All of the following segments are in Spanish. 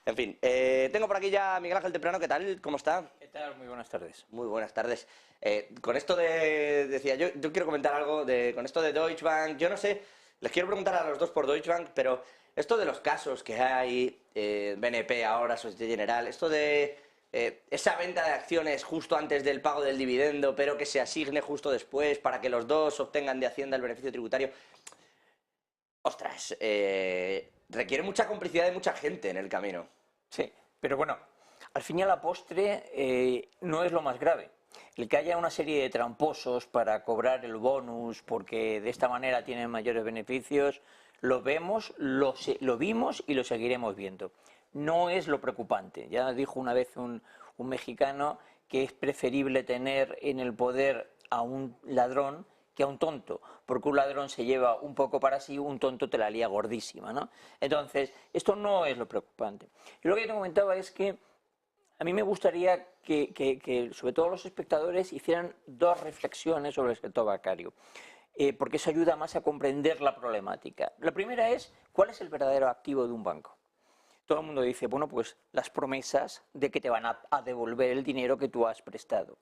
En fin, tengo por aquí ya a Miguel Ángel Temprano. ¿Qué tal? ¿Cómo está? ¿Qué tal? Muy buenas tardes. Muy buenas tardes. Con esto decía, yo quiero comentar algo con esto de Deutsche Bank. Yo no sé, les quiero preguntar a los dos por Deutsche Bank, pero esto de los casos que hay, BNP ahora, Société Generale, esto de esa venta de acciones justo antes del pago del dividendo, pero que se asigne justo después para que los dos obtengan de Hacienda el beneficio tributario. Ostras, requiere mucha complicidad de mucha gente en el camino. Sí, pero bueno, al fin y a la postre no es lo más grave. El que haya una serie de tramposos para cobrar el bonus porque de esta manera tienen mayores beneficios, lo vemos, lo vimos y lo seguiremos viendo. No es lo preocupante. Ya dijo una vez un mexicano que es preferible tener en el poder a un ladrón que a un tonto, porque un ladrón se lleva un poco para sí, un tonto te la lía gordísima, ¿no? Entonces, esto no es lo preocupante. Y lo que yo te comentaba es que a mí me gustaría que sobre todo los espectadores hicieran dos reflexiones sobre el sector bancario, porque eso ayuda más a comprender la problemática. La primera es, ¿cuál es el verdadero activo de un banco? Todo el mundo dice, bueno, pues las promesas de que te van a devolver el dinero que tú has prestado.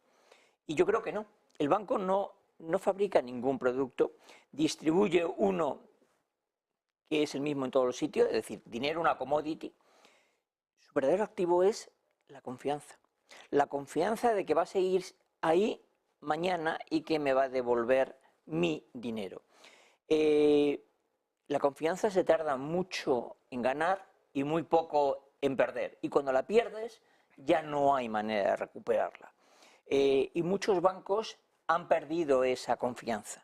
Y yo creo que no. El banco no fabrica ningún producto, distribuye uno que es el mismo en todos los sitios, es decir, dinero, una commodity. Su verdadero activo es la confianza. La confianza de que va a seguir ahí mañana y que me va a devolver mi dinero. La confianza se tarda mucho en ganar y muy poco en perder. Y cuando la pierdes, ya no hay manera de recuperarla. Y muchos bancos han perdido esa confianza.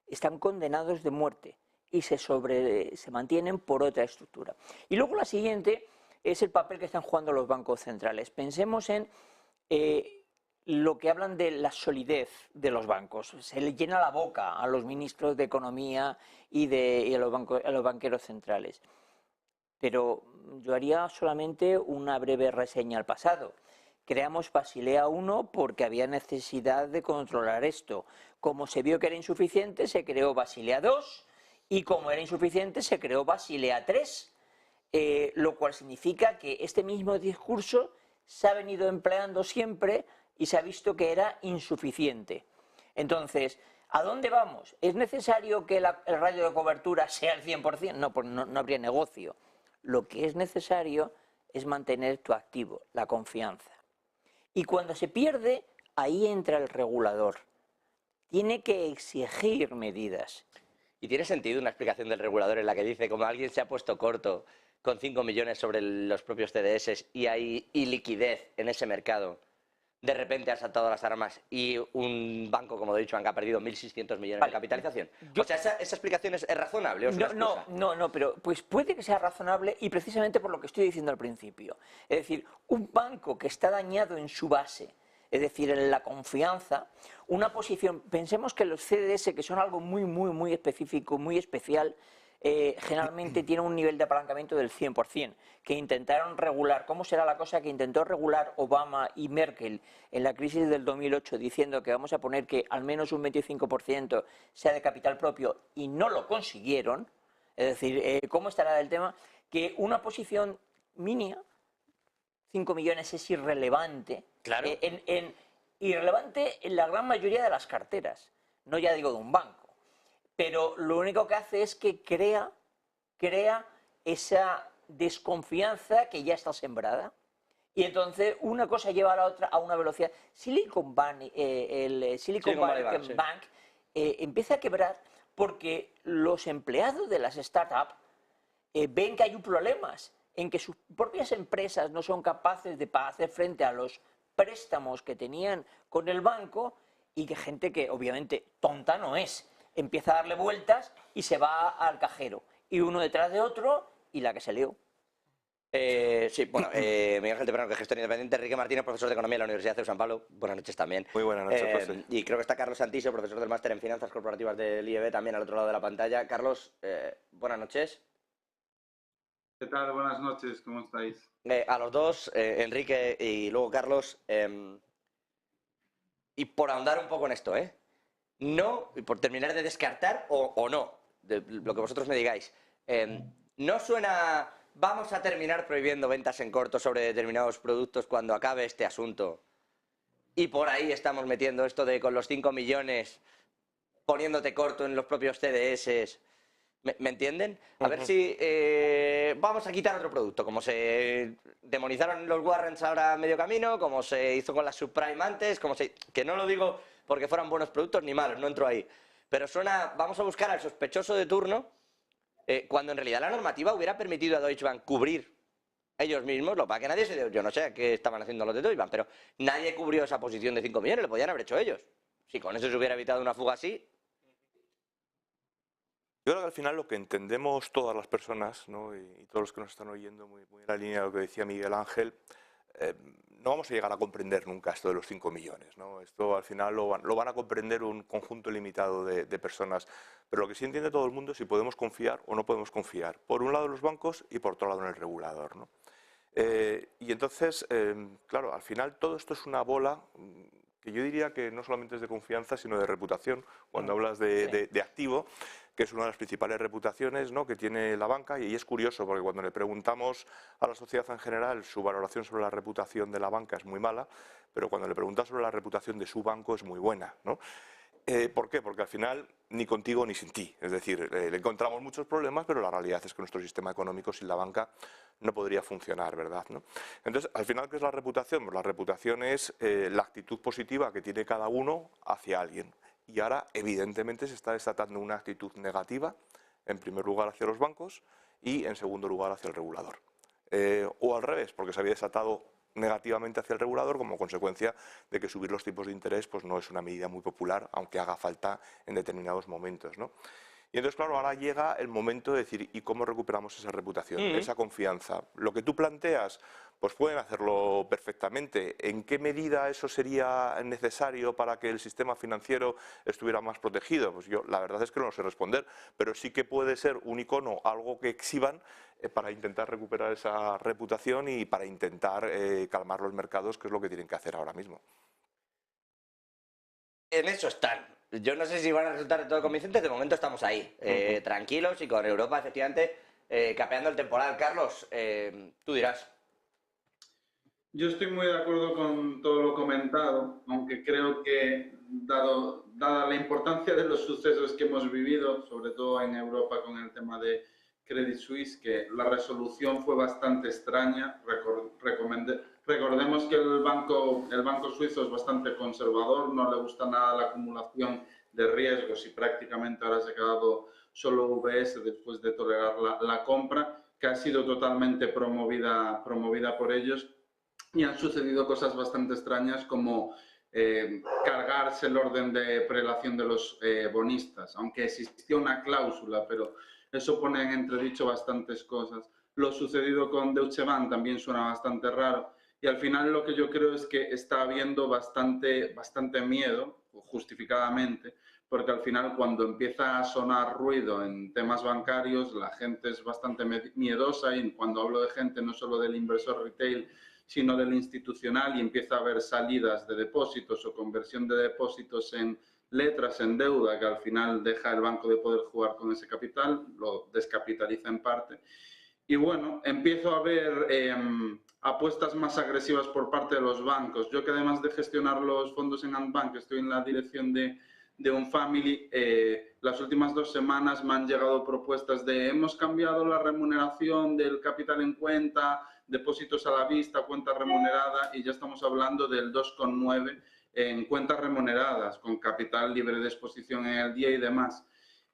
Están condenados de muerte y se mantienen por otra estructura. Y luego la siguiente es el papel que están jugando los bancos centrales. Pensemos en lo que hablan de la solidez de los bancos. Se le llena la boca a los ministros de Economía y a los banqueros centrales. Pero yo haría solamente una breve reseña al pasado. Creamos Basilea I porque había necesidad de controlar esto. Como se vio que era insuficiente, se creó Basilea II y como era insuficiente, se creó Basilea III, lo cual significa que este mismo discurso se ha venido empleando siempre y se ha visto que era insuficiente. Entonces, ¿a dónde vamos? ¿Es necesario que el radio de cobertura sea el 100%? No, pues no habría negocio. Lo que es necesario es mantener tu activo, la confianza. Y cuando se pierde, ahí entra el regulador. Tiene que exigir medidas. ¿Y tiene sentido una explicación del regulador en la que dice, como alguien se ha puesto corto con 5 millones sobre los propios CDS y hay iliquidez en ese mercado, de repente ha saltado las armas y un banco como Deutsche Bank ha perdido 1.600 millones de capitalización? O sea, ¿esa explicación es razonable o es una excusa? No, pero pues puede que sea razonable y precisamente por lo que estoy diciendo al principio. Es decir, un banco que está dañado en su base, es decir, en la confianza, una posición, pensemos que los CDS, que son algo muy específico, muy especial, generalmente tienen un nivel de apalancamiento del 100%, que intentaron regular. ¿Cómo será la cosa que intentó regular Obama y Merkel en la crisis del 2008 diciendo que vamos a poner que al menos un 25% sea de capital propio y no lo consiguieron? Es decir, ¿cómo estará el tema? Que una posición mínima, 5 millones, es irrelevante. Claro. Irrelevante en la gran mayoría de las carteras, no ya digo de un banco. Pero lo único que hace es que crea esa desconfianza que ya está sembrada. Y entonces una cosa lleva a la otra a una velocidad. Silicon Valley Bank empieza a quebrar porque los empleados de las startups ven que hay problemas en que sus propias empresas no son capaces de hacer frente a los préstamos que tenían con el banco y que gente que obviamente tonta no es, empieza a darle vueltas y se va al cajero. Y uno detrás de otro y la que se lió. Sí, bueno, Miguel Ángel Temprano, que es gestor independiente, Enrique Martínez, profesor de Economía en la Universidad de San Pablo. Buenas noches también. Muy buenas noches, José. Y creo que está Carlos Santiso, profesor del Máster en Finanzas Corporativas del IEB, también al otro lado de la pantalla. Carlos, buenas noches. ¿Qué tal? Buenas noches, ¿cómo estáis? A los dos, Enrique y luego Carlos. Y por ahondar un poco en esto, no, y por terminar de descartar o no, de lo que vosotros me digáis, ¿no suena vamos a terminar prohibiendo ventas en corto sobre determinados productos cuando acabe este asunto. Y por ahí estamos metiendo esto de con los 5 millones poniéndote corto en los propios CDS. ¿Me entienden? A ver si vamos a quitar otro producto, como se demonizaron los warrants ahora a medio camino, como se hizo con las subprime antes, que no lo digo porque fueran buenos productos ni malos, no entro ahí. Pero suena, vamos a buscar al sospechoso de turno, cuando en realidad la normativa hubiera permitido a Deutsche Bank cubrir ellos mismos, lo para que nadie se dio, yo no sé qué estaban haciendo los de Deutsche Bank, pero nadie cubrió esa posición de 5 millones, lo podían haber hecho ellos. Si con eso se hubiera evitado una fuga así. Yo creo que al final lo que entendemos todas las personas, ¿no? y todos los que nos están oyendo, muy en la línea de lo que decía Miguel Ángel, no vamos a llegar a comprender nunca esto de los 5 millones. ¿no? Esto al final lo van a comprender un conjunto limitado de personas. Pero lo que sí entiende todo el mundo es si podemos confiar o no podemos confiar. Por un lado en los bancos y por otro lado en el regulador. ¿no? Y entonces, claro, al final todo esto es una bola que yo diría que no solamente es de confianza, sino de reputación. Cuando hablas de activo, que es una de las principales reputaciones, ¿no? que tiene la banca, y es curioso porque cuando le preguntamos a la sociedad en general su valoración sobre la reputación de la banca es muy mala, pero cuando le preguntas sobre la reputación de su banco es muy buena, ¿no? ¿Por qué? Porque al final ni contigo ni sin ti, es decir, le encontramos muchos problemas, pero la realidad es que nuestro sistema económico sin la banca no podría funcionar, ¿verdad? ¿no? Entonces, al final, ¿qué es la reputación? Pues la reputación es la actitud positiva que tiene cada uno hacia alguien. Y ahora, evidentemente, se está desatando una actitud negativa, en primer lugar hacia los bancos y, en segundo lugar, hacia el regulador. O al revés, porque se había desatado negativamente hacia el regulador como consecuencia de que subir los tipos de interés pues no es una medida muy popular, aunque haga falta en determinados momentos. ¿no? Y entonces, claro, ahora llega el momento de decir, ¿y cómo recuperamos esa reputación, esa confianza? Lo que tú planteas, pues pueden hacerlo perfectamente. ¿En qué medida eso sería necesario para que el sistema financiero estuviera más protegido? Pues yo la verdad es que no lo sé responder, pero sí que puede ser un icono, algo que exhiban para intentar recuperar esa reputación y para intentar calmar los mercados, que es lo que tienen que hacer ahora mismo. En eso están. Yo no sé si van a resultar de todo convincentes, de momento estamos ahí, tranquilos y con Europa efectivamente capeando el temporal. Carlos, tú dirás. Yo estoy muy de acuerdo con todo lo comentado, aunque creo que, dada la importancia de los sucesos que hemos vivido, sobre todo en Europa con el tema de Credit Suisse, que la resolución fue bastante extraña. Recordemos que el banco suizo es bastante conservador, no le gusta nada la acumulación de riesgos y prácticamente ahora se ha quedado solo UBS después de tolerar la compra, que ha sido totalmente promovida por ellos. Y han sucedido cosas bastante extrañas como cargarse el orden de prelación de los bonistas, aunque existía una cláusula, pero eso pone en entredicho bastantes cosas. Lo sucedido con Deutsche Bank también suena bastante raro y al final lo que yo creo es que está habiendo bastante miedo, justificadamente, porque al final cuando empieza a sonar ruido en temas bancarios la gente es bastante miedosa, y cuando hablo de gente no solo del inversor retail, sino del institucional, y empieza a haber salidas de depósitos o conversión de depósitos en letras, en deuda, que al final deja el banco de poder jugar con ese capital, lo descapitaliza en parte. Y bueno, empiezo a ver apuestas más agresivas por parte de los bancos. Yo, que además de gestionar los fondos en Andbank, estoy en la dirección de un family, las últimas 2 semanas me han llegado propuestas de hemos cambiado la remuneración del capital en cuenta, depósitos a la vista, cuenta remunerada, y ya estamos hablando del 2,9 en cuentas remuneradas, con capital libre de exposición en el día y demás.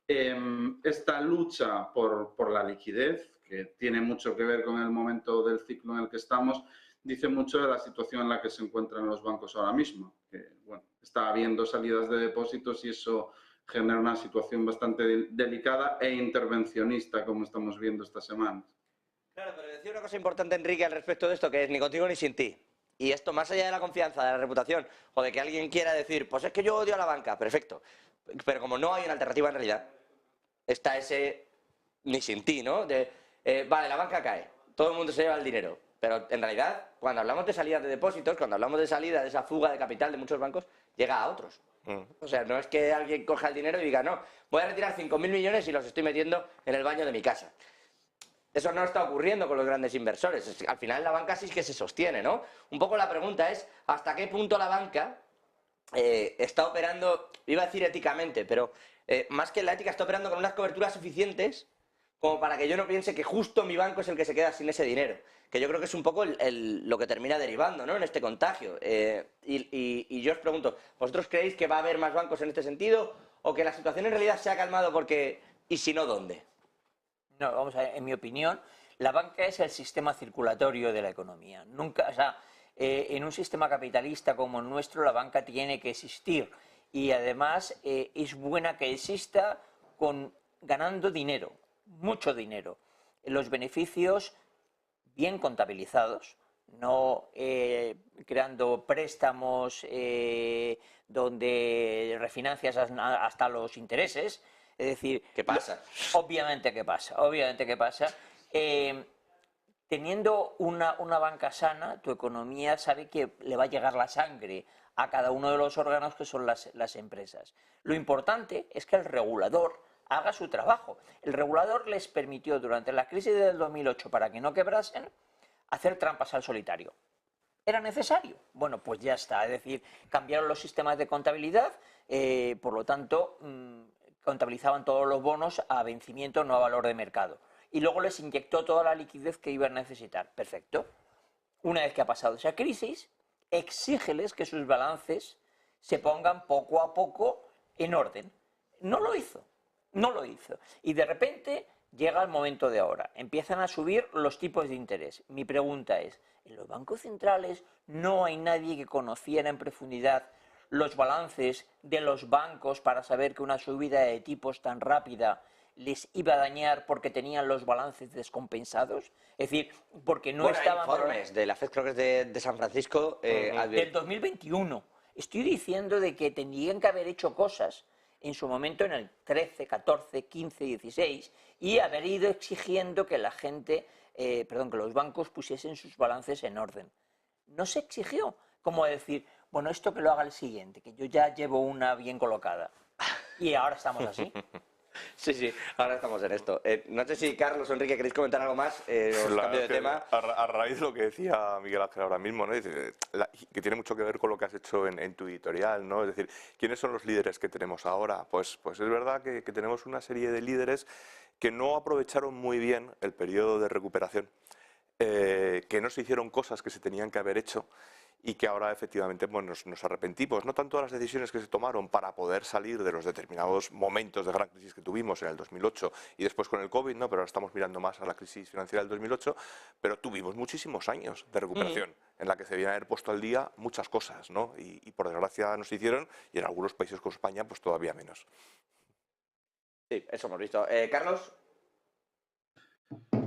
Esta lucha por la liquidez, que tiene mucho que ver con el momento del ciclo en el que estamos, dice mucho de la situación en la que se encuentran los bancos ahora mismo, que bueno, está habiendo salidas de depósitos y eso genera una situación bastante delicada e intervencionista, como estamos viendo estas semanas. Claro, pero decía una cosa importante, Enrique, al respecto de esto, que es ni contigo ni sin ti. Y esto, más allá de la confianza, de la reputación, o de que alguien quiera decir, pues es que yo odio a la banca, perfecto. Pero como no hay una alternativa en realidad, está ese ni sin ti, ¿no? Vale, la banca cae, todo el mundo se lleva el dinero. Pero en realidad, cuando hablamos de salida de depósitos, cuando hablamos de salida de esa fuga de capital de muchos bancos, llega a otros. O sea, no es que alguien coja el dinero y diga, no, voy a retirar 5.000 millones y los estoy metiendo en el baño de mi casa. eso no está ocurriendo con los grandes inversores. Al final la banca sí que se sostiene, ¿no? Un poco la pregunta es, ¿hasta qué punto la banca está operando, iba a decir éticamente, pero más que la ética, está operando con unas coberturas suficientes como para que yo no piense que justo mi banco es el que se queda sin ese dinero? Que yo creo que es un poco lo que termina derivando, ¿no?, en este contagio. Y yo os pregunto, ¿vosotros creéis que va a haber más bancos en este sentido o que la situación en realidad se ha calmado porque, y si no, ¿dónde? No, vamos a ver, en mi opinión, la banca es el sistema circulatorio de la economía. Nunca, o sea, en un sistema capitalista como el nuestro, la banca tiene que existir y además es buena que exista ganando dinero, mucho dinero. Los beneficios bien contabilizados, no creando préstamos donde refinancias hasta los intereses. Es decir, ¿Qué pasa? Obviamente que pasa, obviamente que pasa. Teniendo una banca sana, tu economía sabe que le va a llegar la sangre a cada uno de los órganos que son las empresas. Lo importante es que el regulador haga su trabajo. El regulador les permitió durante la crisis del 2008, para que no quebrasen, hacer trampas al solitario. ¿Era necesario? Bueno, pues ya está. Es decir, cambiaron los sistemas de contabilidad, por lo tanto, contabilizaban todos los bonos a vencimiento, no a valor de mercado. Y luego les inyectó toda la liquidez que iban a necesitar. Perfecto. Una vez que ha pasado esa crisis, exígeles que sus balances se pongan poco a poco en orden. No lo hizo. No lo hizo. Y de repente llega el momento de ahora. Empiezan a subir los tipos de interés. Mi pregunta es, ¿en los bancos centrales no hay nadie que conociera en profundidad los balances de los bancos para saber que una subida de tipos tan rápida les iba a dañar porque tenían los balances descompensados? Es decir, porque no estaban... Hay informes de la FED, creo que es de San Francisco, del 2021. Estoy diciendo de que tendrían que haber hecho cosas en su momento en el 13, 14, 15, 16 y haber ido exigiendo que la gente, que los bancos pusiesen sus balances en orden. No se exigió, como decir, bueno, esto que lo haga el siguiente, que yo ya llevo una bien colocada. Y ahora estamos así. Sí, ahora estamos en esto. No sé si Carlos o Enrique queréis comentar algo más, os cambio de tema. A raíz de lo que decía Miguel Ángel ahora mismo, ¿no? Dice, que tiene mucho que ver con lo que has hecho en tu editorial, ¿no? Es decir, ¿quiénes son los líderes que tenemos ahora? Pues es verdad que tenemos una serie de líderes que no aprovecharon muy bien el periodo de recuperación, que no se hicieron cosas que se tenían que haber hecho y que ahora efectivamente nos arrepentimos, no tanto de las decisiones que se tomaron para poder salir de los determinados momentos de gran crisis que tuvimos en el 2008 y después con el COVID, ¿no? Pero ahora estamos mirando más a la crisis financiera del 2008, pero tuvimos muchísimos años de recuperación en la que se debían haber puesto al día muchas cosas, ¿no? Y por desgracia no se hicieron y en algunos países como España pues todavía menos. Sí, eso hemos visto. Carlos.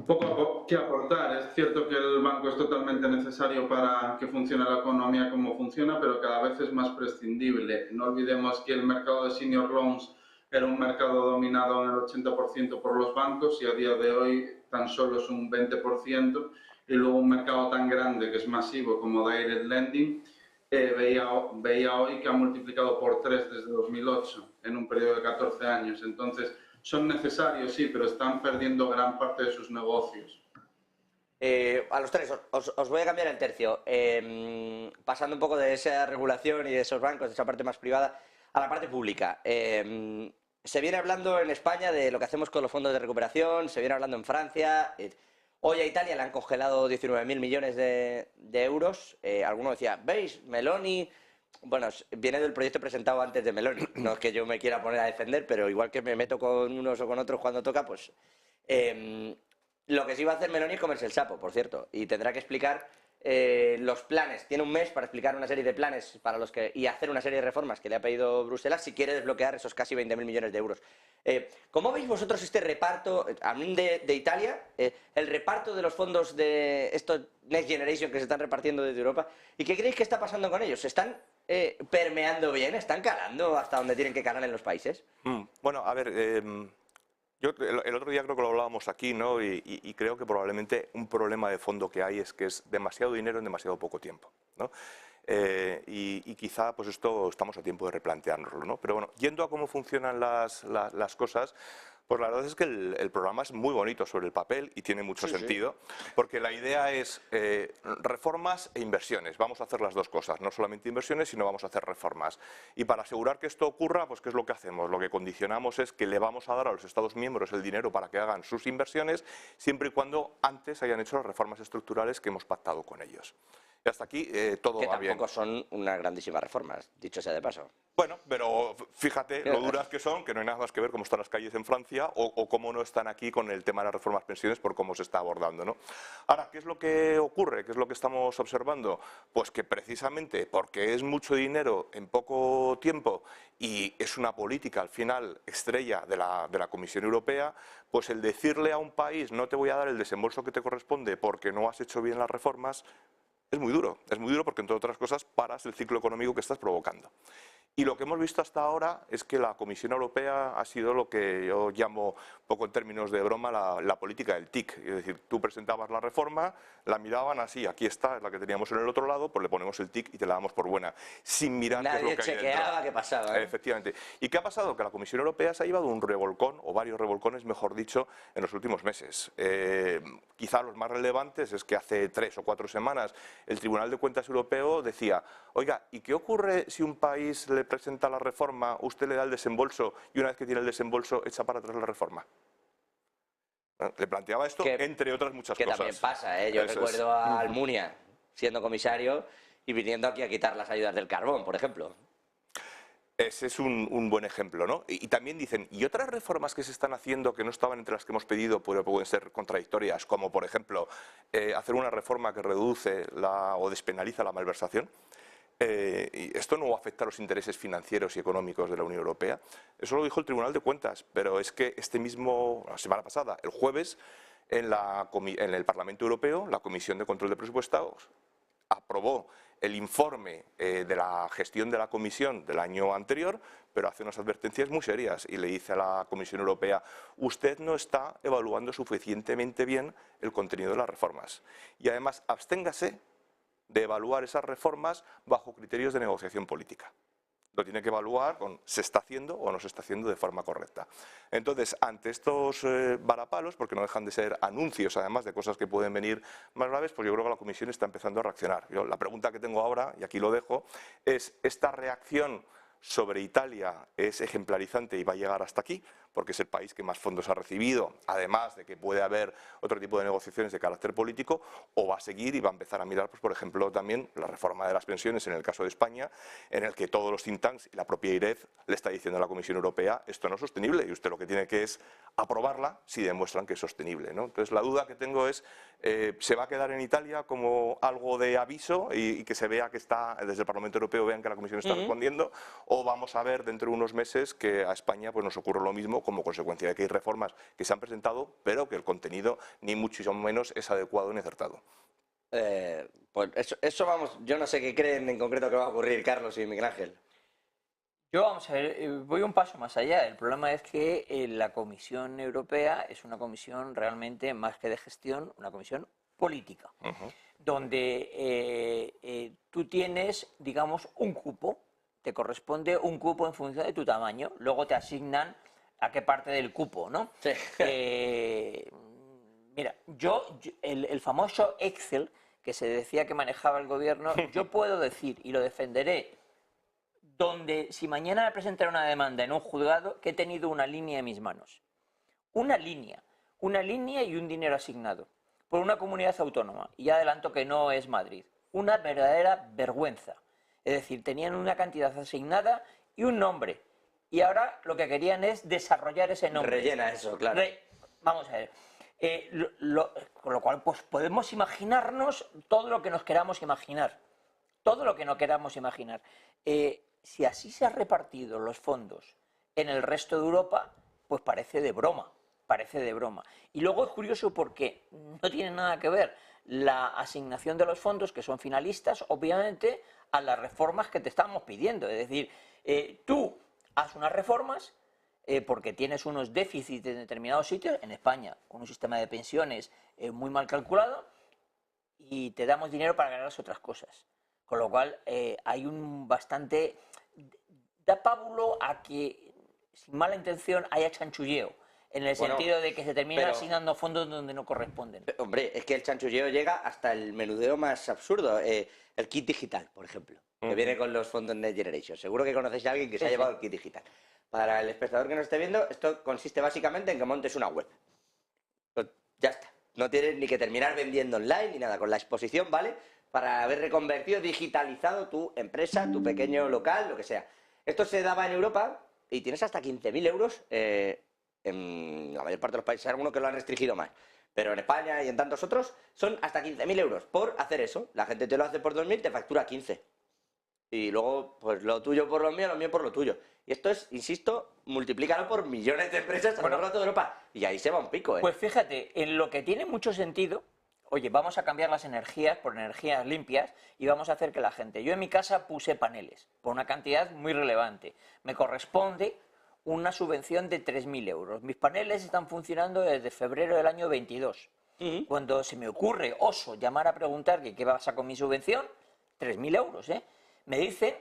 Poco que aportar. Es cierto que el banco es totalmente necesario para que funcione la economía como funciona, pero cada vez es más prescindible. No olvidemos que el mercado de senior loans era un mercado dominado en el 80% por los bancos y a día de hoy tan solo es un 20%. Y luego un mercado tan grande que es masivo como direct lending, veía hoy que ha multiplicado por 3 desde 2008 en un periodo de 14 años. Entonces, son necesarios, sí, pero están perdiendo gran parte de sus negocios. A los tres, os voy a cambiar el tercio. Pasando un poco de esa regulación y de esos bancos, de esa parte más privada, a la parte pública. Se viene hablando en España de lo que hacemos con los fondos de recuperación, se viene hablando en Francia. Hoy a Italia le han congelado 19.000 millones de euros. Alguno decía, ¿veis? Meloni... Bueno, viene del proyecto presentado antes de Meloni. No es que yo me quiera poner a defender, pero igual que me meto con unos o con otros cuando toca, pues... lo que sí va a hacer Meloni es comerse el sapo, por cierto, y tendrá que explicar los planes. Tiene un mes para explicar una serie de planes para los que y hacer una serie de reformas que le ha pedido Bruselas si quiere desbloquear esos casi 20.000 millones de euros. ¿Cómo veis vosotros este reparto, a mí de Italia, el reparto de los fondos de estos Next Generation que se están repartiendo desde Europa? ¿Y qué creéis que está pasando con ellos? ¿Se están permeando bien? ¿Están calando hasta donde tienen que calar en los países? Bueno, a ver... Yo el otro día creo que lo hablábamos aquí, ¿no? Y creo que probablemente un problema de fondo que hay es que es demasiado dinero en demasiado poco tiempo, ¿no? Y quizá pues esto estamos a tiempo de replanteárnoslo, ¿no? Pero bueno, yendo a cómo funcionan las cosas, Pues la verdad es que el programa es muy bonito sobre el papel y tiene mucho sentido, porque la idea es reformas e inversiones. Vamos a hacer las dos cosas, no solamente inversiones, sino vamos a hacer reformas. Y para asegurar que esto ocurra, pues ¿qué es lo que hacemos? Lo que condicionamos es que le vamos a dar a los Estados miembros el dinero para que hagan sus inversiones, siempre y cuando antes hayan hecho las reformas estructurales que hemos pactado con ellos. Y hasta aquí todo Que va bien. tampoco son unas grandísimas reformas, dicho sea de paso. Bueno, pero fíjate lo duras que son, que no hay nada más que ver cómo están las calles en Francia o cómo no están aquí con el tema de las reformas pensiones por cómo se está abordando, ¿no? Ahora, ¿qué es lo que ocurre? ¿Qué es lo que estamos observando? Pues que precisamente porque es mucho dinero en poco tiempo y es una política al final estrella de la Comisión Europea, pues el decirle a un país no te voy a dar el desembolso que te corresponde porque no has hecho bien las reformas, es muy duro porque, entre otras cosas, paras el ciclo económico que estás provocando. Y lo que hemos visto hasta ahora es que la Comisión Europea ha sido lo que yo llamo, poco en términos de broma, la política del TIC. Es decir, tú presentabas la reforma, la miraban así, aquí está, es la que teníamos en el otro lado, pues le ponemos el TIC y te la damos por buena, sin mirar qué es lo que hay dentro. Nadie chequeaba qué pasaba, ¿eh? Efectivamente. ¿Y qué ha pasado? Que la Comisión Europea se ha llevado un revolcón, o varios revolcones, mejor dicho, en los últimos meses. Quizá los más relevantes es que hace 3 o 4 semanas el Tribunal de Cuentas Europeo decía, oiga, ¿y qué ocurre si un país le presenta la reforma, usted le da el desembolso y una vez que tiene el desembolso echa para atrás la reforma? Le planteaba esto, entre otras muchas cosas. Que también pasa, ¿eh? Yo recuerdo a Almunia siendo comisario y viniendo aquí a quitar las ayudas del carbón, por ejemplo. Ese es un buen ejemplo, ¿no? Y también dicen, ¿y otras reformas que se están haciendo que no estaban entre las que hemos pedido, pero pueden ser contradictorias, como por ejemplo hacer una reforma que reduce o despenaliza la malversación? Y esto no afecta a los intereses financieros y económicos de la Unión Europea. Eso lo dijo el Tribunal de Cuentas, pero es que la semana pasada, el jueves, en el Parlamento Europeo, la Comisión de Control de Presupuestos aprobó el informe de la gestión de la Comisión del año anterior, pero hace unas advertencias muy serias y le dice a la Comisión Europea, usted no está evaluando suficientemente bien el contenido de las reformas y además absténgase de evaluar esas reformas bajo criterios de negociación política. Lo tiene que evaluar con se está haciendo o no se está haciendo de forma correcta. Entonces, ante estos varapalos, porque no dejan de ser anuncios, además de cosas que pueden venir más graves, pues yo creo que la Comisión está empezando a reaccionar. La pregunta que tengo ahora, y aquí lo dejo, es ¿esta reacción sobre Italia es ejemplarizante y va a llegar hasta aquí? Porque es el país que más fondos ha recibido, además de que puede haber otro tipo de negociaciones de carácter político, o va a seguir y va a empezar a mirar, pues, por ejemplo, también la reforma de las pensiones en el caso de España, en el que todos los think tanks y la propia IREF le está diciendo a la Comisión Europea esto no es sostenible y usted lo que tiene que es aprobarla si demuestran que es sostenible, ¿no? Entonces la duda que tengo es, ¿se va a quedar en Italia como algo de aviso y que se vea que está, desde el Parlamento Europeo vean que la Comisión está respondiendo, o vamos a ver dentro de unos meses que a España pues nos ocurre lo mismo como consecuencia de que hay reformas que se han presentado, pero que el contenido ni mucho menos es adecuado ni acertado? Pues eso vamos, yo no sé qué creen en concreto que va a ocurrir, Carlos y Miguel Ángel. Yo, vamos a ver, voy un paso más allá. El problema es que la Comisión Europea es una comisión realmente, más que de gestión, una comisión política, donde tú tienes, digamos, un cupo, te corresponde un cupo en función de tu tamaño, luego te asignan a qué parte del cupo, ¿no? Sí. Mira, el famoso Excel que se decía que manejaba el gobierno, yo puedo decir, y lo defenderé, donde si mañana me presentara una demanda en un juzgado, que he tenido una línea en mis manos. Una línea y un dinero asignado por una comunidad autónoma. Y ya adelanto que no es Madrid. Una verdadera vergüenza. Es decir, tenían una cantidad asignada y un nombre. Y ahora lo que querían es desarrollar ese nombre. Rellena eso, claro. Vamos a ver. Con lo cual, pues podemos imaginarnos todo lo que nos queramos imaginar. Todo lo que no queramos imaginar. Si así se han repartido los fondos en el resto de Europa, pues parece de broma. Parece de broma. Y luego es curioso porque no tiene nada que ver la asignación de los fondos, que son finalistas, obviamente, a las reformas que te estamos pidiendo. Es decir, tú haz unas reformas porque tienes unos déficits en determinados sitios, en España, con un sistema de pensiones muy mal calculado, y te damos dinero para ganar las otras cosas. Con lo cual hay un bastante... da pábulo a que, sin mala intención, haya chanchulleo en el Bueno, sentido de que se terminan pero- asignando fondos donde no corresponden. Hombre, es que el chanchulleo llega hasta el menudeo más absurdo. El kit digital, por ejemplo, que viene con los fondos Next Generation. Seguro que conocéis a alguien que se ha Sí, llevado sí. el kit digital. Para el espectador que nos esté viendo, esto consiste básicamente en que montes una web. Pues ya está. No tienes ni que terminar vendiendo online ni nada. Con la exposición, ¿vale? Para haber reconvertido, digitalizado tu empresa, tu pequeño local, lo que sea. Esto se daba en Europa y tienes hasta 15.000 euros en la mayor parte de los países. Hay algunos que lo han restringido más. Pero en España y en tantos otros son hasta 15.000 euros por hacer eso. La gente te lo hace por 2.000, te factura 15. Y luego, pues lo tuyo por lo mío por lo tuyo. Y esto es, insisto, multiplícalo por millones de empresas a lo largo de toda Europa. Y ahí se va un pico, ¿eh? Pues fíjate, en lo que tiene mucho sentido, oye, vamos a cambiar las energías por energías limpias y vamos a hacer que la gente... Yo en mi casa puse paneles por una cantidad muy relevante. Me corresponde una subvención de 3.000 euros. Mis paneles están funcionando desde febrero del año 22. Cuando se me ocurre, oso, llamar a preguntar que qué pasa con mi subvención, 3.000 euros, ¿eh? Me dicen,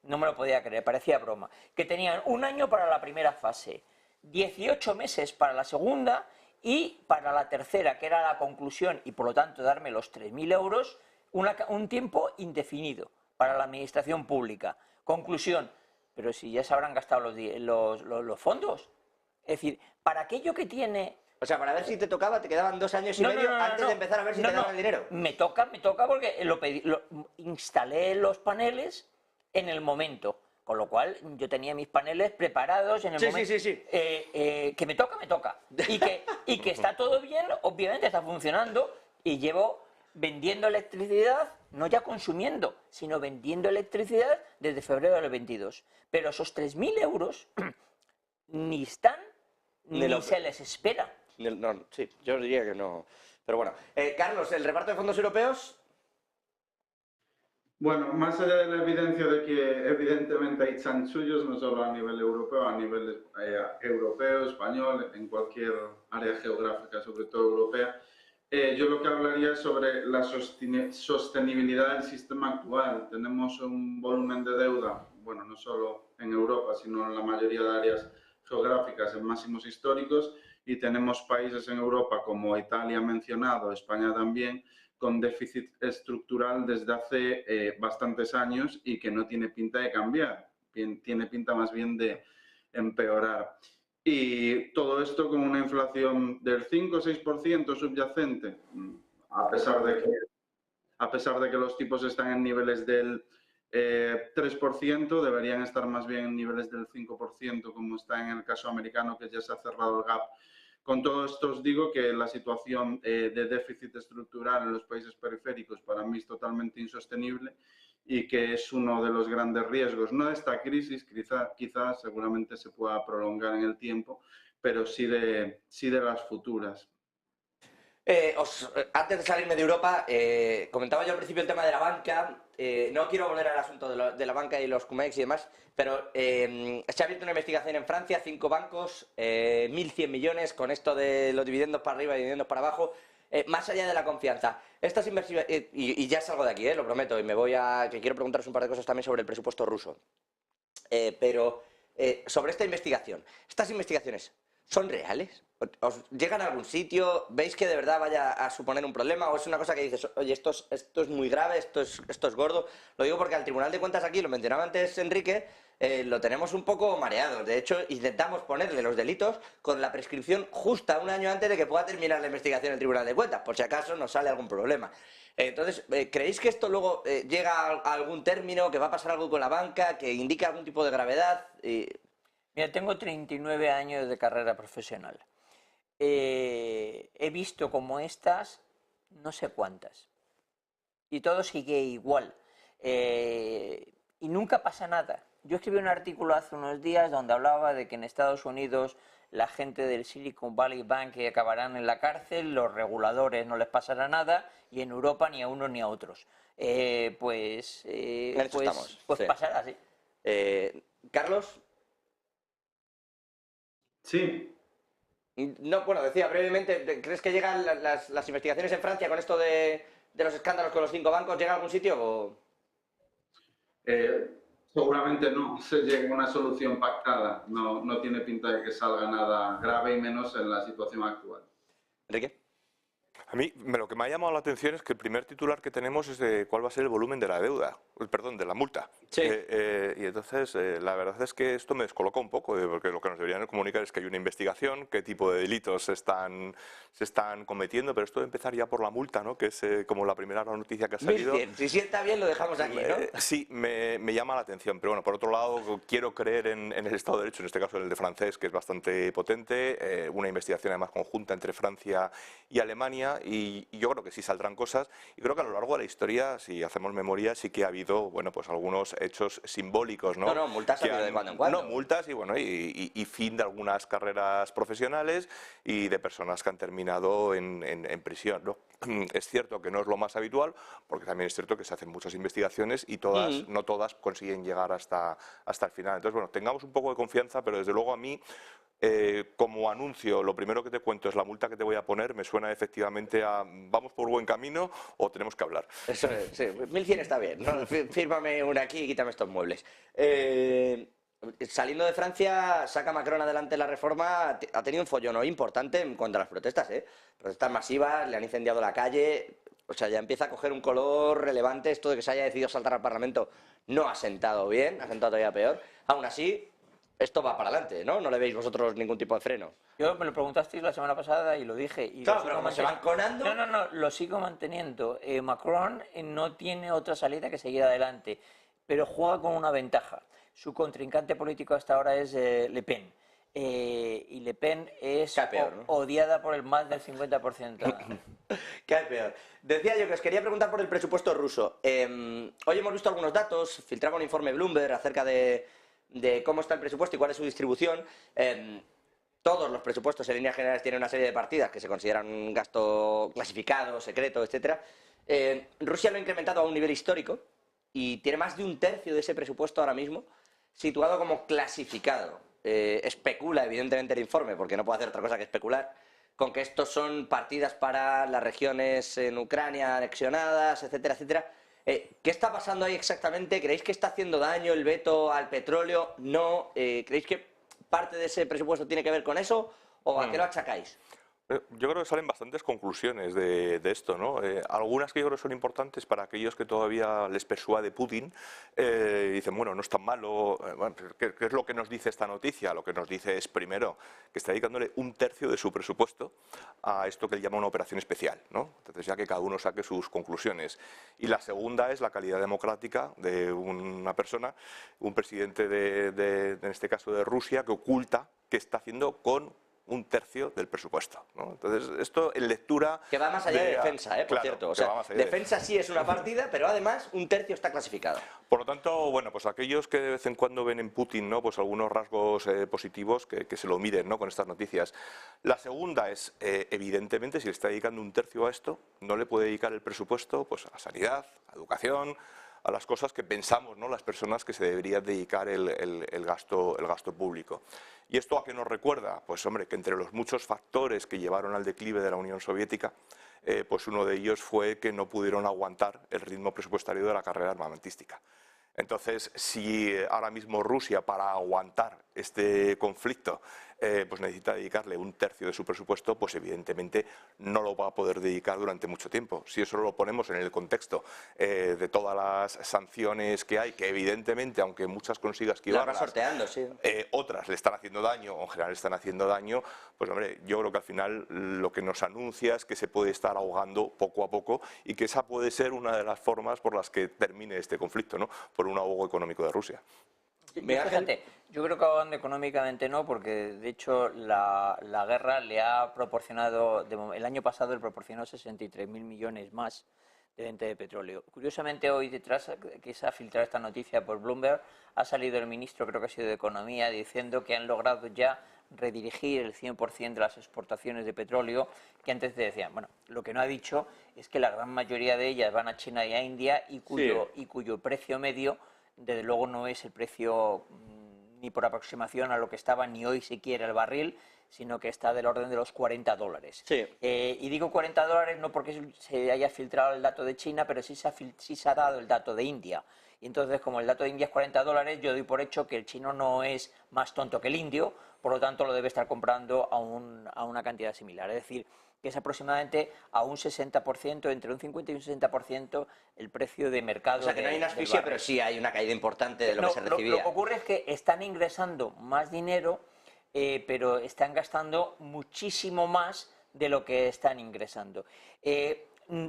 no me lo podía creer, parecía broma, que tenían un año para la primera fase, 18 meses para la segunda y para la tercera, que era la conclusión, y por lo tanto darme los 3.000 euros, un tiempo indefinido para la administración pública. Conclusión, pero si ya se habrán gastado los fondos. Es decir, para aquello que tiene... O sea, para ver si te tocaba, te quedaban 2 años y medio antes de empezar a ver si te daban el dinero. Me toca porque instalé los paneles en el momento. Con lo cual, yo tenía mis paneles preparados en el momento. Sí. Que me toca. Y que está todo bien, obviamente está funcionando. Y llevo vendiendo electricidad, no ya consumiendo, sino vendiendo electricidad desde febrero del 22. Pero esos 3.000 euros ni están ni se les espera. No, sí, yo diría que no. Pero bueno. Carlos, ¿el reparto de fondos europeos? Bueno, más allá de la evidencia de que evidentemente hay chanchullos, no solo a nivel europeo, a nivel europeo, español, en cualquier área geográfica, sobre todo europea, yo lo que hablaría es sobre la sostenibilidad del sistema actual. Tenemos un volumen de deuda, bueno, no solo en Europa, sino en la mayoría de áreas geográficas en máximos históricos, y tenemos países en Europa como Italia mencionado, España también, con déficit estructural desde hace bastantes años y que no tiene pinta de cambiar, tiene pinta más bien de empeorar. Y todo esto con una inflación del 5 o 6% subyacente, a pesar de que los tipos están en niveles del 3%, deberían estar más bien en niveles del 5%, como está en el caso americano, que ya se ha cerrado el gap. Con todo esto os digo que la situación de déficit estructural en los países periféricos para mí es totalmente insostenible y que es uno de los grandes riesgos, no de esta crisis, quizás seguramente se pueda prolongar en el tiempo, pero sí de las futuras. Antes de salirme de Europa, comentaba yo al principio el tema de la banca. No quiero volver al asunto de la banca y los CumEx y demás, pero se ha abierto una investigación en Francia, 5 bancos, 1.100 millones, con esto de los dividendos para arriba y dividendos para abajo, más allá de la confianza. Estas inversiones, y ya salgo de aquí, lo prometo, y me voy a... que quiero preguntaros un par de cosas también sobre el presupuesto ruso. Pero sobre esta investigación, ¿estas investigaciones son reales? ¿Os llegan a algún sitio? ¿Veis que de verdad vaya a suponer un problema? ¿O es una cosa que dices, oye, esto es muy grave, esto es gordo? Lo digo porque al Tribunal de Cuentas aquí, lo mencionaba antes Enrique, lo tenemos un poco mareado. De hecho, intentamos ponerle los delitos con la prescripción justa un año antes de que pueda terminar la investigación del Tribunal de Cuentas, por si acaso nos sale algún problema. Entonces, ¿creéis que esto luego llega a algún término, que va a pasar algo con la banca, que indica algún tipo de gravedad? Mira, tengo 39 años de carrera profesional. He visto como estas, no sé cuántas. Y todo sigue igual. Y nunca pasa nada. Yo escribí un artículo hace unos días donde hablaba de que en Estados Unidos la gente del Silicon Valley Bank acabarán en la cárcel, los reguladores no les pasará nada, y en Europa ni a unos ni a otros. Pues sí. Pasará, sí. Carlos. Sí. No, bueno, decía brevemente, ¿crees que llegan las investigaciones en Francia con esto de los escándalos con los 5 bancos? ¿Llega a algún sitio o...? Seguramente no se llegue a una solución pactada. No, no tiene pinta de que salga nada grave y menos en la situación actual. Enrique. A mí lo que me ha llamado la atención es que el primer titular que tenemos es de cuál va a ser el volumen de la deuda, perdón, de la multa. Sí. Y entonces la verdad es que esto me descoloca un poco, porque lo que nos deberían comunicar es que hay una investigación, qué tipo de delitos se están cometiendo, pero esto de empezar ya por la multa, ¿no? Que es como la primera noticia que ha salido. 1100. Si sienta bien, lo dejamos aquí, ¿no? Sí, me llama la atención, pero bueno, por otro lado, quiero creer en el Estado de Derecho, en este caso el de francés, que es bastante potente, una investigación además conjunta entre Francia y Alemania, y yo creo que sí saldrán cosas, y creo que a lo largo de la historia, si hacemos memoria, sí que ha habido, bueno, pues algunos hechos simbólicos, ¿no? No, multas ha habido de cuando en cuando. No, multas y bueno, y fin de algunas carreras profesionales y de personas que han terminado en prisión, ¿no? Es cierto que no es lo más habitual, porque también es cierto que se hacen muchas investigaciones y todas, no todas consiguen llegar hasta el final. Entonces, bueno, tengamos un poco de confianza, pero desde luego a mí, como anuncio, lo primero que te cuento es la multa que te voy a poner, me suena efectivamente a vamos por buen camino o tenemos que hablar. Eso es, sí. 1100 está bien, ¿no? Fírmame una aquí y quítame estos muebles. Saliendo de Francia, saca Macron adelante la reforma, ha tenido un follón hoy importante en cuanto a las protestas, ¿eh? Protestas masivas, le han incendiado la calle, o sea, ya empieza a coger un color relevante esto de que se haya decidido saltar al Parlamento. No ha sentado bien, ha sentado todavía peor. Aún así, esto va para adelante, ¿no? No le veis vosotros ningún tipo de freno. Yo me lo preguntasteis la semana pasada y lo dije. Y Claro, lo pero sigo como se van conando... No, lo sigo manteniendo. Macron no tiene otra salida que seguir adelante, pero juega con una ventaja. Su contrincante político hasta ahora es Le Pen. Y Le Pen es peor, ¿no? odiada por el más del 50%. Cae peor. Decía yo que os quería preguntar por el presupuesto ruso. Hoy hemos visto algunos datos, filtraba un informe Bloomberg acerca de cómo está el presupuesto y cuál es su distribución. Todos los presupuestos en líneas generales tienen una serie de partidas que se consideran un gasto clasificado, secreto, etcétera. Rusia lo ha incrementado a un nivel histórico y tiene más de un tercio de ese presupuesto ahora mismo situado como clasificado. Especula, evidentemente, el informe, porque no puede hacer otra cosa que especular, con que estos son partidas para las regiones en Ucrania anexionadas, etcétera, etcétera. ¿Qué está pasando ahí exactamente? ¿Creéis que está haciendo daño el veto al petróleo? ¿No? ¿Creéis que parte de ese presupuesto tiene que ver con eso? ¿O a qué lo achacáis? Yo creo que salen bastantes conclusiones de esto, ¿no? Algunas que yo creo que son importantes para aquellos que todavía les persuade Putin, dicen, bueno, no es tan malo. Bueno, ¿qué es lo que nos dice esta noticia? Lo que nos dice es, primero, que está dedicándole un tercio de su presupuesto a esto que él llama una operación especial, ¿no? Entonces, ya que cada uno saque sus conclusiones. Y la segunda es la calidad democrática de una persona, un presidente en este caso de Rusia, que oculta qué está haciendo con un tercio del presupuesto, ¿no? Entonces, esto en lectura... Que va más allá de defensa, por claro, cierto. O sea, defensa sí es una partida, pero además un tercio está clasificado. Por lo tanto, bueno, pues aquellos que de vez en cuando ven en Putin, ¿no?, pues algunos rasgos positivos, que se lo miren, ¿no?, con estas noticias. La segunda es, evidentemente, si le está dedicando un tercio a esto, no le puede dedicar el presupuesto pues a sanidad, a educación, a las cosas que pensamos, ¿no?, las personas que se deberían dedicar el gasto público. ¿Y esto a qué nos recuerda? Pues hombre, que entre los muchos factores que llevaron al declive de la Unión Soviética, pues uno de ellos fue que no pudieron aguantar el ritmo presupuestario de la carrera armamentística. Entonces, si ahora mismo Rusia, para aguantar este conflicto, pues necesita dedicarle un tercio de su presupuesto, pues evidentemente no lo va a poder dedicar durante mucho tiempo. Si eso lo ponemos en el contexto de todas las sanciones que hay, que evidentemente, aunque muchas consiga esquivarlas, sorteando, sí. Otras le están haciendo daño, o en general están haciendo daño, pues hombre, yo creo que al final lo que nos anuncia es que se puede estar ahogando poco a poco y que esa puede ser una de las formas por las que termine este conflicto, ¿no?, por un ahogo económico de Rusia. Fíjate, yo creo que ahogando económicamente no, porque de hecho la guerra le ha proporcionado, el año pasado le proporcionó 63.000 millones más de venta de petróleo. Curiosamente, hoy detrás que se ha filtrado esta noticia por Bloomberg, ha salido el ministro, creo que ha sido de Economía, diciendo que han logrado ya redirigir el 100% de las exportaciones de petróleo, que antes te decían. Bueno, lo que no ha dicho es que la gran mayoría de ellas van a China y a India y cuyo precio medio, desde luego, no es el precio ni por aproximación a lo que estaba ni hoy siquiera el barril, sino que está del orden de los $40. Sí. Y digo $40 no porque se haya filtrado el dato de China, pero sí se ha dado el dato de India. Y entonces, como el dato de India es $40, yo doy por hecho que el chino no es más tonto que el indio, por lo tanto lo debe estar comprando a una cantidad similar. Es decir, que es aproximadamente a un 60%, entre un 50 y un 60% el precio de mercado. O sea, que no hay una asfixia, pero sí hay una caída importante de lo que se recibía. Lo que ocurre es que están ingresando más dinero, pero están gastando muchísimo más de lo que están ingresando.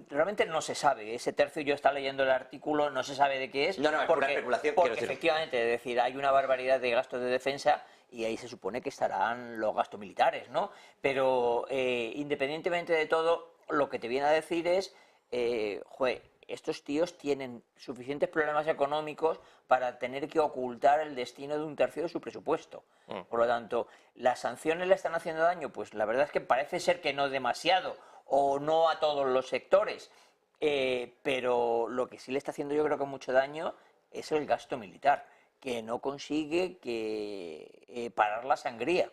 Realmente no se sabe, ese tercio, yo estaba leyendo el artículo, no se sabe de qué es. No, es pura especulación. Porque efectivamente, es decir, hay una barbaridad de gastos de defensa y ahí se supone que estarán los gastos militares, ¿no? Pero independientemente de todo, lo que te viene a decir es, estos tíos tienen suficientes problemas económicos para tener que ocultar el destino de un tercio de su presupuesto. Por lo tanto, ¿las sanciones le están haciendo daño? Pues la verdad es que parece ser que no demasiado, o no a todos los sectores, pero lo que sí le está haciendo yo creo que mucho daño es el gasto militar, que no consigue parar la sangría.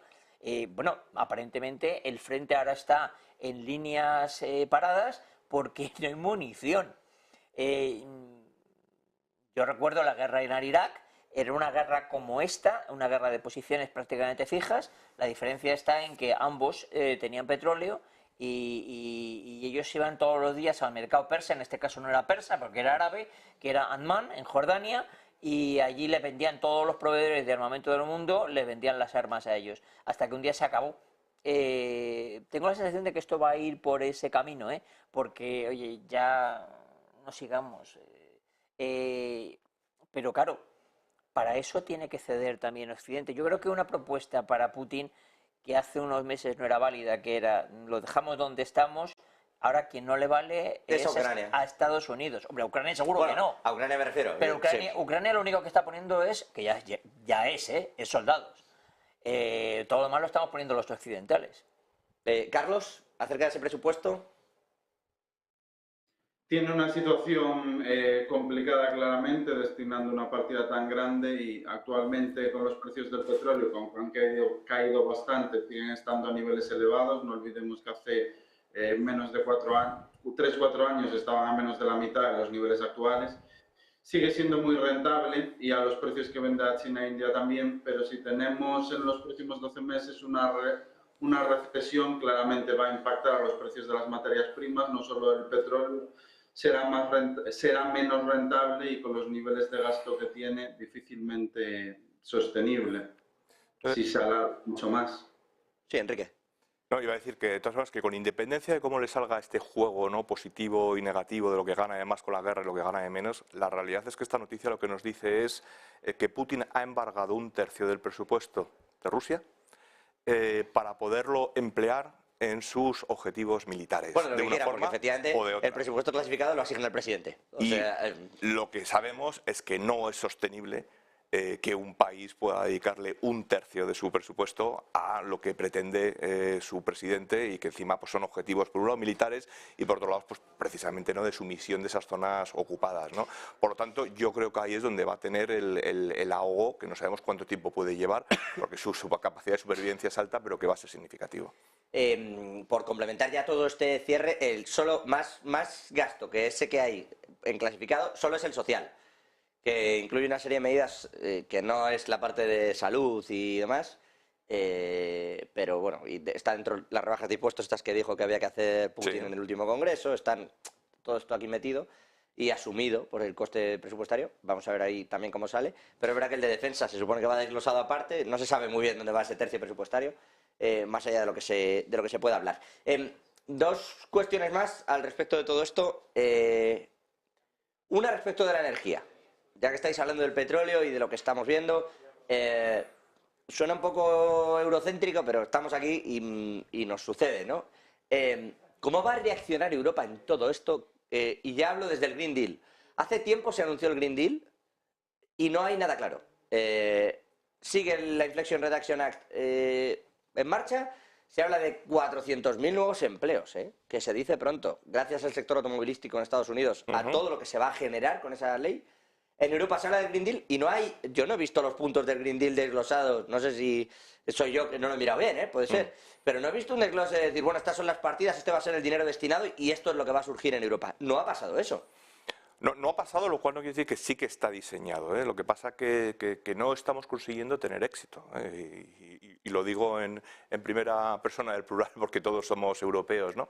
Bueno, aparentemente el frente ahora está en líneas paradas porque no hay munición. Yo recuerdo la guerra en Irak, era una guerra como esta, una guerra de posiciones prácticamente fijas. La diferencia está en que ambos tenían petróleo y ellos iban todos los días al mercado persa, en este caso no era persa porque era árabe, que era Amman, en Jordania, y allí le vendían todos los proveedores de armamento del mundo, les vendían las armas a ellos, hasta que un día se acabó. Tengo la sensación de que esto va a ir por ese camino, porque, oye, ya no sigamos. Pero claro, para eso tiene que ceder también Occidente. Yo creo que una propuesta para Putin que hace unos meses no era válida, que era lo dejamos donde estamos, ahora quien no le vale es a Estados Unidos. Hombre, a Ucrania seguro que no. A Ucrania me refiero. Pero Ucrania lo único que está poniendo es, que ya es soldados. Todo lo demás lo estamos poniendo los occidentales. Carlos, acerca de ese presupuesto. Tiene una situación complicada claramente, destinando una partida tan grande y actualmente con los precios del petróleo, que aunque han caído bastante, siguen estando a niveles elevados. No olvidemos que hace menos de 3-4 años estaban a menos de la mitad de los niveles actuales. Sigue siendo muy rentable y a los precios que vende a China e India también, pero si tenemos en los próximos 12 meses una recesión, claramente va a impactar a los precios de las materias primas, no solo el petróleo. Será menos rentable y con los niveles de gasto que tiene difícilmente sostenible si se alarga mucho más. Sí, Enrique. No, iba a decir que de todas formas que con independencia de cómo le salga este juego, ¿no?, positivo y negativo de lo que gana además con la guerra y lo que gana de menos, la realidad es que esta noticia lo que nos dice es que Putin ha embargado un tercio del presupuesto de Rusia para poderlo emplear en sus objetivos militares. Bueno, de una forma porque efectivamente o de otra. El presupuesto clasificado lo asigna el presidente. Lo que sabemos es que no es sostenible que un país pueda dedicarle un tercio de su presupuesto a lo que pretende su presidente y que encima pues, son objetivos por un lado militares y por otro lado pues, precisamente no de sumisión de esas zonas ocupadas, ¿no? Por lo tanto yo creo que ahí es donde va a tener el ahogo, que no sabemos cuánto tiempo puede llevar porque su capacidad de supervivencia es alta pero que va a ser significativo. Por complementar ya todo este cierre, el solo más gasto que ese que hay en clasificado solo es el social, que incluye una serie de medidas que no es la parte de salud y demás, pero bueno, y está dentro de las rebajas de impuestos estas que dijo que había que hacer Putin en el último congreso, están todo esto aquí metido y asumido por el coste presupuestario. Vamos a ver ahí también cómo sale, pero es verdad que el de defensa se supone que va desglosado aparte, no se sabe muy bien dónde va ese tercio presupuestario, más allá de lo que se pueda hablar. Dos cuestiones más al respecto de todo esto. Una respecto de la energía. Ya que estáis hablando del petróleo y de lo que estamos viendo, suena un poco eurocéntrico, pero estamos aquí y nos sucede, ¿no? ¿Cómo va a reaccionar Europa en todo esto? Y ya hablo desde el Green Deal. Hace tiempo se anunció el Green Deal y no hay nada claro. Sigue la Inflation Reduction Act en marcha. Se habla de 400.000 nuevos empleos, que se dice pronto, gracias al sector automovilístico en Estados Unidos, a todo lo que se va a generar con esa ley. En Europa se habla del Green Deal y no hay, yo no he visto los puntos del Green Deal desglosados, no sé si soy yo que no lo he mirado bien, puede ser, pero no he visto un desglose de decir, bueno, estas son las partidas, este va a ser el dinero destinado y esto es lo que va a surgir en Europa. No ha pasado eso. No ha pasado, lo cual no quiere decir que sí que está diseñado. Lo que pasa que no estamos consiguiendo tener éxito. Y lo digo en primera persona del plural porque todos somos europeos, ¿no?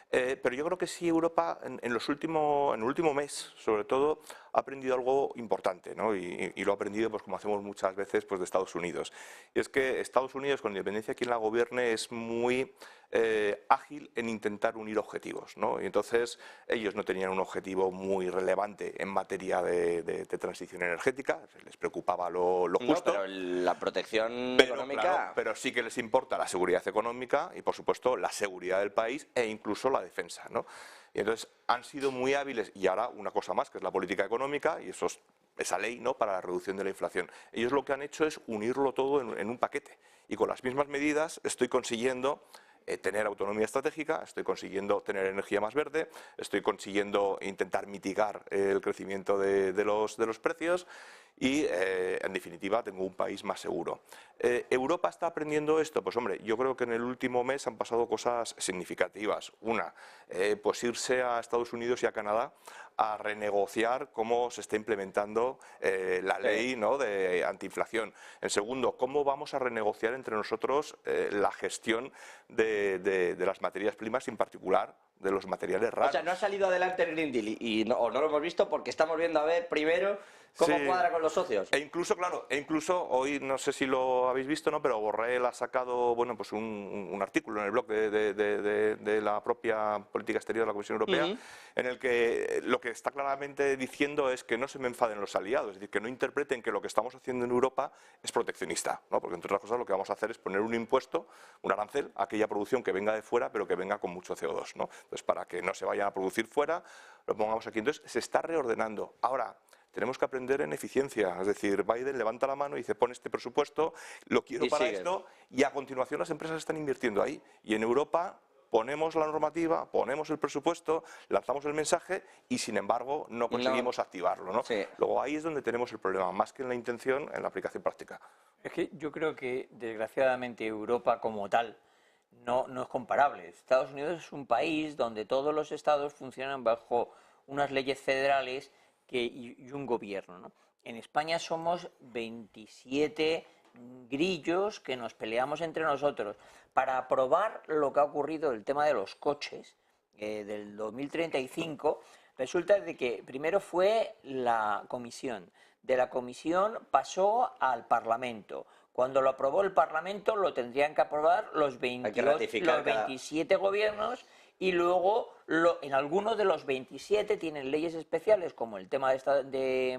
Pero yo creo que sí Europa en el último mes, sobre todo, ha aprendido algo importante, ¿no? Y lo ha aprendido, pues como hacemos muchas veces, pues de Estados Unidos. Y es que Estados Unidos, con independencia de quién la gobierne, es muy ágil en intentar unir objetivos, ¿no? Y entonces ellos no tenían un objetivo muy relevante en materia de transición energética, les preocupaba lo justo. No, pero la protección económica... Claro, pero sí que les importa la seguridad económica y, por supuesto, la seguridad del país e incluso la defensa, ¿no? Y entonces han sido muy hábiles, y ahora una cosa más, que es la política económica, y eso es esa ley, ¿no?, para la reducción de la inflación. Ellos lo que han hecho es unirlo todo en un paquete, y con las mismas medidas estoy consiguiendo tener autonomía estratégica, estoy consiguiendo tener energía más verde, estoy consiguiendo intentar mitigar el crecimiento de los precios y, en definitiva, tengo un país más seguro. ¿Europa está aprendiendo esto? Pues hombre, yo creo que en el último mes han pasado cosas significativas. Una, pues irse a Estados Unidos y a Canadá a renegociar cómo se está implementando la ley, ¿no?, de antiinflación. En segundo, cómo vamos a renegociar entre nosotros la gestión de las materias primas, en particular de los materiales raros. O sea, no ha salido adelante el Green Deal o no lo hemos visto porque estamos viendo a ver primero cómo cuadra con los socios. E incluso hoy, no sé si lo habéis visto, ¿no?, pero Borrell ha sacado, bueno, pues un artículo en el blog de la propia política exterior de la Comisión Europea, en el que lo que está claramente diciendo es que no se me enfaden los aliados, es decir, que no interpreten que lo que estamos haciendo en Europa es proteccionista, ¿no?, porque entre otras cosas lo que vamos a hacer es poner un impuesto, un arancel, a aquella producción que venga de fuera, pero que venga con mucho CO2, ¿no? Entonces, para que no se vayan a producir fuera, lo pongamos aquí. Entonces, se está reordenando. Ahora, tenemos que aprender en eficiencia, es decir, Biden levanta la mano y dice, pon este presupuesto, lo quiero para esto, y a continuación las empresas están invirtiendo ahí. Y en Europa ponemos la normativa, ponemos el presupuesto, lanzamos el mensaje y, sin embargo, no conseguimos activarlo, ¿no? Sí. Luego ahí es donde tenemos el problema, más que en la intención, en la aplicación práctica. Es que yo creo que, desgraciadamente, Europa como tal no es comparable. Estados Unidos es un país donde todos los estados funcionan bajo unas leyes federales y un gobierno, ¿no? En España somos 27 grillos que nos peleamos entre nosotros para aprobar lo que ha ocurrido, el tema de los coches del 2035. Resulta de que primero fue la comisión, de la comisión pasó al Parlamento. Cuando lo aprobó el Parlamento lo tendrían que aprobar los 27 gobiernos, y luego en algunos de los 27 tienen leyes especiales, como el tema de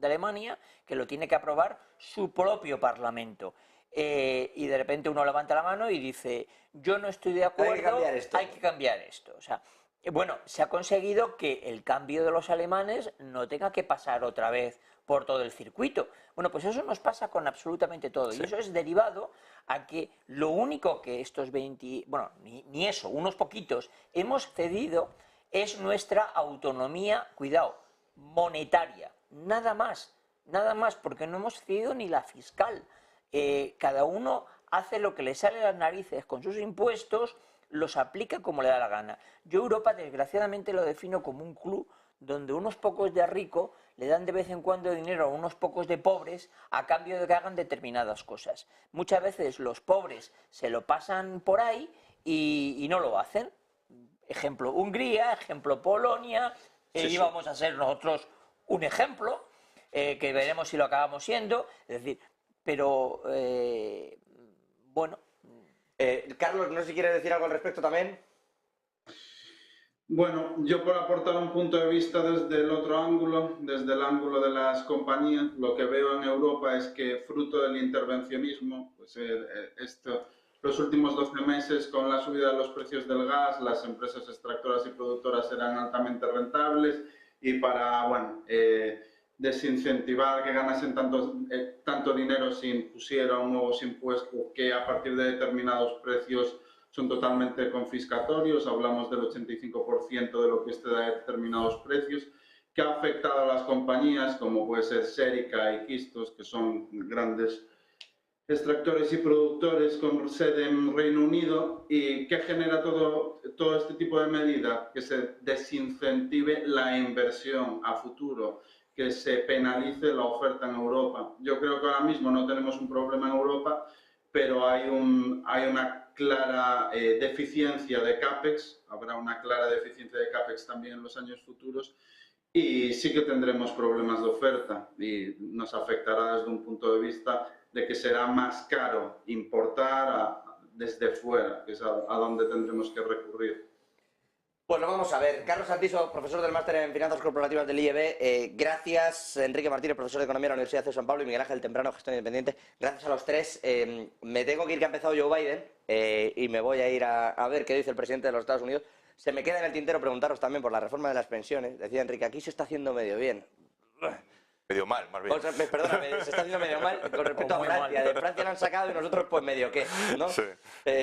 Alemania, que lo tiene que aprobar su propio Parlamento. Y de repente uno levanta la mano y dice, yo no estoy de acuerdo, hay que cambiar esto. O sea, bueno, se ha conseguido que el cambio de los alemanes no tenga que pasar otra vez por todo el circuito. Bueno, pues eso nos pasa con absolutamente todo. Sí. Y eso es derivado a que lo único que estos 20, bueno, ni eso, unos poquitos, hemos cedido es nuestra autonomía, cuidado, monetaria. Nada más, porque no hemos cedido ni la fiscal. Cada uno hace lo que le sale a las narices con sus impuestos, los aplica como le da la gana. Yo Europa, desgraciadamente, lo defino como un club donde unos pocos de ricos le dan de vez en cuando dinero a unos pocos de pobres a cambio de que hagan determinadas cosas. Muchas veces los pobres se lo pasan por ahí y no lo hacen. Ejemplo Hungría, ejemplo Polonia, íbamos a ser nosotros un ejemplo, que veremos si lo acabamos siendo, es decir, pero bueno. Carlos, no sé si quieres decir algo al respecto también. Bueno, yo por aportar un punto de vista desde el otro ángulo, desde el ángulo de las compañías, lo que veo en Europa es que fruto del intervencionismo, pues los últimos 12 meses con la subida de los precios del gas, las empresas extractoras y productoras eran altamente rentables y para, bueno, desincentivar que ganasen tanto dinero se impusieron nuevos impuestos que a partir de determinados precios son totalmente confiscatorios, hablamos del 85% de lo que usted da de determinados precios, que ha afectado a las compañías, como puede ser Serica y Quistos, que son grandes extractores y productores con sede en Reino Unido. ¿Y qué genera todo este tipo de medidas? Que se desincentive la inversión a futuro, que se penalice la oferta en Europa. Yo creo que ahora mismo no tenemos un problema en Europa, pero hay una clara deficiencia de CAPEX, habrá una clara deficiencia de CAPEX también en los años futuros, y sí que tendremos problemas de oferta y nos afectará desde un punto de vista de que será más caro importar desde fuera, que es a donde tendremos que recurrir. Bueno, vamos a ver. Carlos Santiso, profesor del Máster en Finanzas Corporativas del IEB. Gracias, Enrique Martínez, profesor de Economía de la Universidad de San Pablo, y Miguel Ángel Temprano, gestor independiente. Gracias a los tres. Me tengo que ir, que ha empezado Joe Biden, y me voy a ir a ver qué dice el presidente de los Estados Unidos. Se me queda en el tintero preguntaros también por la reforma de las pensiones. Decía Enrique, aquí se está haciendo medio bien. Medio mal, más bien. O sea, perdóname, se está haciendo medio mal con respecto a Francia. De Francia lo han sacado y nosotros pues medio qué, ¿no? Sí.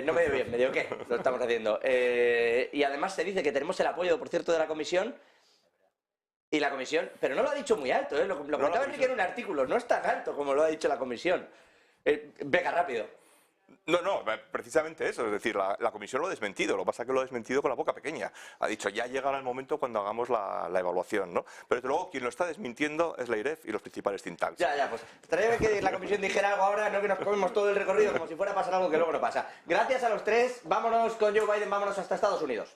No medio bien, medio qué lo estamos haciendo. Y además se dice que tenemos el apoyo, por cierto, de la Comisión. Y la Comisión, pero no lo ha dicho muy alto, ¿eh? Lo comentaba Enrique en un artículo, no es tan alto como lo ha dicho la Comisión. Venga, rápido. No, precisamente eso, es decir, la Comisión lo ha desmentido, lo que pasa es que lo ha desmentido con la boca pequeña. Ha dicho, ya llegará el momento cuando hagamos la evaluación, ¿no? Pero desde luego, quien lo está desmintiendo es la IREF y los principales think tanks. Ya, pues estaría bien que la Comisión dijera algo ahora, no que nos comemos todo el recorrido como si fuera a pasar algo que luego no pasa. Gracias a los tres, vámonos con Joe Biden, vámonos hasta Estados Unidos.